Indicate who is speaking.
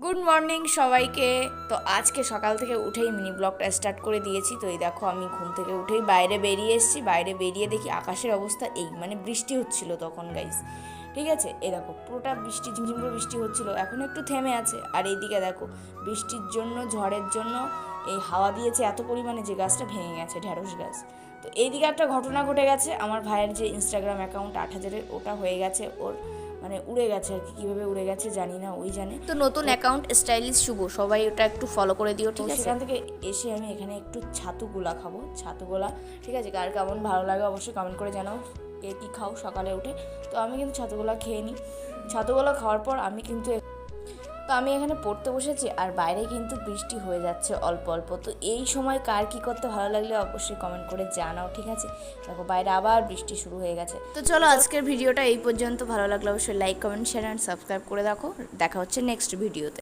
Speaker 1: Good morning সবাইকে। তো আজকে সকাল থেকে উঠেই মিনি ব্লগটা স্টার্ট করে দিয়েছি। তো এই দেখো আমি ঘুম থেকে উঠেই বাইরে বেরিয়ে এসেছি। বাইরে বেরিয়ে দেখি আকাশের অবস্থা এই, মানে বৃষ্টি হচ্ছিল তখন গাইস, ঠিক আছে। এই দেখো পুরোটা বৃষ্টি, ঝিমঝিম করে বৃষ্টি হচ্ছিল, এখন একটু থেমে আছে। আর এইদিকে দেখো বৃষ্টির জন্য, ঝড়ের জন্য এই হাওয়া দিয়েছে এত পরিমাণে যে গাছটা ভেঙে গেছে, ঢ্যাঁড়স গাছ। তো এইদিকে একটা ঘটনা ঘটে গেছে, আমার ভাইয়ের যে ইনস্টাগ্রাম অ্যাকাউন্ট 8,000-এর, ওটা হয়ে গেছে ওর, মানে উড়ে গেছে আর কি, কীভাবে উড়ে গেছে জানি না, ওই জানে। তো নতুন অ্যাকাউন্ট স্টাইলিশ শুভ, সবাই ওটা একটু ফলো করে দিও, ঠিক আছে। সেখান থেকে এসে আমি এখানে একটু ছাতুগুলা খাবো, ছাতুগোলা, ঠিক আছে। কার কেমন ভালো লাগে অবশ্যই কমেন্ট করে জানাও, কে কী খাও সকালে উঠে। তো আমি কিন্তু ছাতুগোলা খেয়ে নিই। ছাতুগোলা খাওয়ার পর আমি এখানে পড়তে বসেছি, আর বাইরে কিন্তু বৃষ্টি হয়ে যাচ্ছে অল্প অল্প। তো এই সময় কার কী করতে ভালো লাগলে অবশ্যই কমেন্ট করে জানাও, ঠিক আছে। দেখো বাইরে আবার বৃষ্টি শুরু হয়ে গেছে। তো চলো আজকের ভিডিওটা এই পর্যন্ত। ভালো লাগলে অবশ্যই like, comment, share and subscribe করে দেখা হচ্ছে নেক্সট ভিডিওতে।